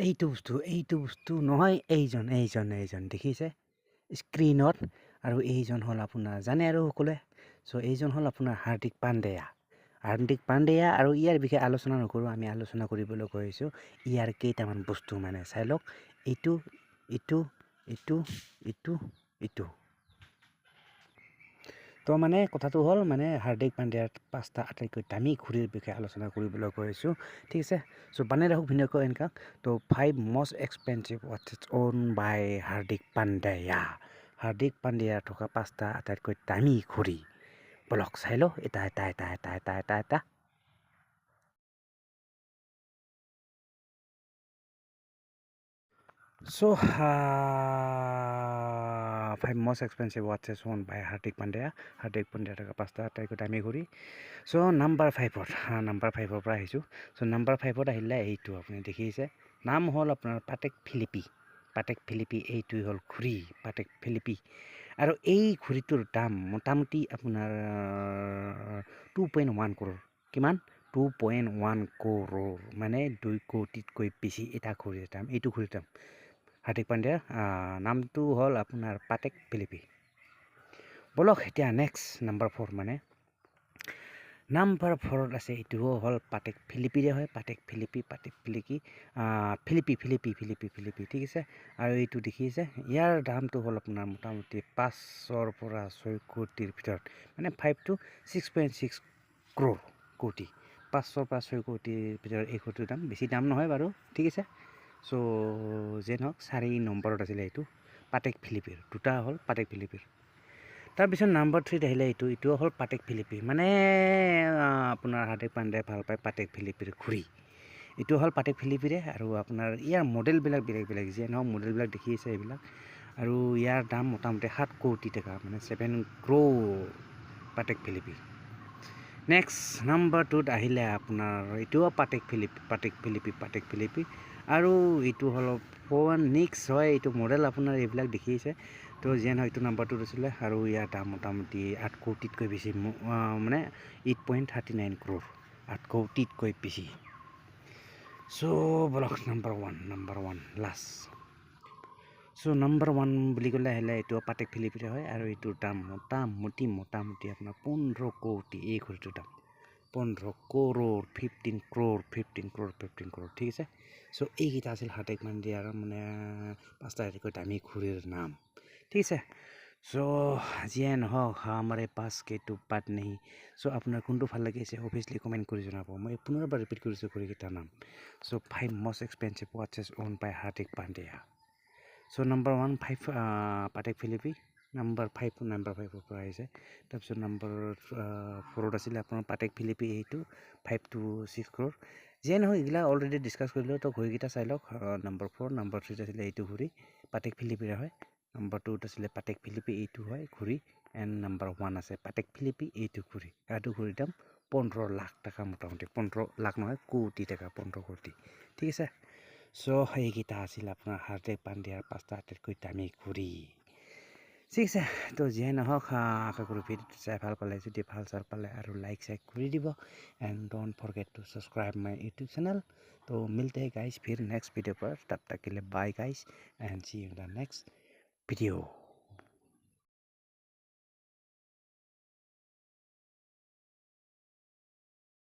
এইটো বস্তু নহয়, এইজন দেখিছে স্ক্ৰীনত। আৰু এইজন হ'ল আপোনাৰ জানে আৰু সকলোৱে। চ' এইজন হ'ল আপোনাৰ হাৰ্দিক পাণ্ডেয়া। আৰু ইয়াৰ বিষয়ে আলোচনা নকৰোঁ, আমি আলোচনা কৰিবলৈ গৈছোঁ ইয়াৰ কেইটামান বস্তু মানে চাই লওক। এইটো ইটো ইটো ইটো ইটো তো মানে কথাটো হ'ল মানে হাৰ্দিক পাণ্ডেয়াৰ 5টা আটাইতকৈ দামী ঘড়ীৰ বিষয়ে আলোচনা কৰিবলৈ গৈছোঁ, ঠিক আছে। চ' বানাই ৰাখক ভিডিঅ'টো এনেকা। তো 5 most expensive watches owned by Hardik Pandya. Hardik পাণ্ডেয়াৰ থকা 5টা আটাইতকৈ দামী ঘড়ী বলক চাই লওঁ এটা। So, 5 most expensive watches owned by Hardik Pandya. Hardik Pandya থকা 5টা আটাইতকৈ দামী ঘড়ী। চ' নাম্বাৰ 5ৰ পৰা আহিছোঁ। চ' নাম্বাৰ 5ত আহিলে এইটো আপুনি দেখিছে, নাম হ'ল আপোনাৰ পাটেক ফিলিপি। এইটোৱে হ'ল ঘড়ী পাটেক ফিলিপি। আৰু এই ঘড়ীটোৰ দাম মোটামুটি আপোনাৰ 2.1 কৰোৰ। কিমান? 2.1 কৰোৰ, মানে 2 কোটিতকৈ বেছি এটা ঘড়ীৰ দাম। এইটো ঘড়ীৰ দাম হাৰ্দিক পাণ্ডেয়াৰ নামটো হ'ল আপোনাৰ পাটেক ফিলিপি। বলক এতিয়া নেক্সট নাম্বাৰ 4 মানে নাম্বাৰ 4ত আছে, এইটোও হ'ল পাটেক ফিলিপিৰে হয়। পাটেক ফিলিপি ঠিক আছে। আৰু এইটো দেখিছে, ইয়াৰ দামটো হ'ল আপোনাৰ মোটামুটি 5ৰ পৰা 6 কোটিৰ ভিতৰত, মানে 5 to 6.6 কোটি। 5ৰ পৰা 6 কোটিৰ ভিতৰত এই ঘড়ীটোৰ দাম, বেছি দাম নহয় বাৰু, ঠিক আছে। চ' যে নহওক 4 নম্বৰত আছিলে এইটো পাটেক ফিলিপিৰ, দুটা হ'ল পাটেক ফিলিপিৰ। তাৰপিছত নাম্বাৰ 3ত আহিলে এইটোও হ'ল পাটেক ফিলিপি, মানে আপোনাৰ হাৰ্দিক পাণ্ডেয়াই ভাল পায় পাটেক ফিলিপিৰ ঘড়ী। এইটো হ'ল পাটেক ফিলিপিৰে। আৰু আপোনাৰ ইয়াৰ মডেলবিলাক বেলেগ যে নহওক, মডেলবিলাক দেখি আছে এইবিলাক। আৰু ইয়াৰ দাম মোটামুটি 7 কোটি টকা, মানে 7 ক্ৰ'ৰ পাটেক ফিলিপি। নেক্সট নাম্বাৰ 2ত আহিলে আপোনাৰ এইটোও পাটেক ফিলিপি। আৰু এইটো হ'ল ফ'নিক্স হয়, এইটো মডেল আপোনাৰ এইবিলাক দেখিছে। তো যেন হয়তো নাম্বাৰ 2ত আছিলে। আৰু ইয়াৰ দাম মোটামুটি 8 কোটিতকৈ বেছি, মানে 8.39 ক্ৰ'ৰ, 8 কোটিতকৈ বেছি। চ' বলক নাম্বাৰ ওৱান লাষ্ট। চ' নাম্বাৰ 1 বুলি ক'লে আহিলে এইটো পাটেক ফিলিপিৰে হয়। আৰু এইটোৰ দাম মোটামুটি আপোনাৰ 15 কোটি, এই ঘড়ীটোৰ দাম 15 কৰোৰ, 15 ক্ৰ'ৰ, ঠিক আছে। চ' এইকেইটা আছিল হাৰ্দিক পাণ্ডেয়াৰ মানে 5টা আটাইতকৈ দামী ঘড়ীৰ নাম, ঠিক আছে। চ' যিয়ে নহওক আমাৰ এই 5 কেটো বাট নেহি। চ' আপোনাৰ কোনটো ভাল লাগিছে অভিয়াছলি কমেণ্ট কৰি জনাব। মই পুনৰবাৰ ৰিপিট কৰিছোঁ ঘড়ীকেইটাৰ নাম। So' 5 most expensive watches owned by Hardik Pandya. So' number 1 Patek Philippe, number 5ৰ পৰা আহিছে। তাৰপিছত নাম্বাৰ 4ত আছিলে আপোনাৰ পাটেক ফিলিপি, এইটো 5 to 6 ক্ৰ'ৰ। যিয়ে নহয় এইবিলাক অলৰেডি ডিছকাছ কৰিলোঁ, তো ঘড়ীকেইটা চাই লওক। নাম্বাৰ 4, নাম্বাৰ 3ত আছিলে এইটো ঘড়ী পাটেক ফিলিপিৰে হয়। নাম্বাৰ 2ত আছিলে পাটেক ফিলিপি, এইটো হয় ঘড়ী। এণ্ড নাম্বাৰ 1 আছে পাটেক ফিলিপি, এইটো ঘড়ী। এইটো ঘড়ীৰ দাম 15 লাখ টকা, মোটামুটি 15 লাখ নহয়, কোটি টকা, 15 কোটি, ঠিক আছে। চ' এইকেইটা আছিল আপোনাৰ হাৰ্দিক পাণ্ডেয়াৰ 5টা আটাইতকৈ দামী ঘড়ী, ঠিক আছে। তো যিয়ে নহওক আশা কৰোঁ ভিডিঅ'টো চাই ভাল পালে। যদি ভাল চাল পালে আৰু লাইক কৰি দিব। And don't forget to subscribe my YouTube channel. तो मिलते हैं गाइस फिर नेक्स्ट वीडियो पर, तब तक के लिए bye guys and see you in the next video.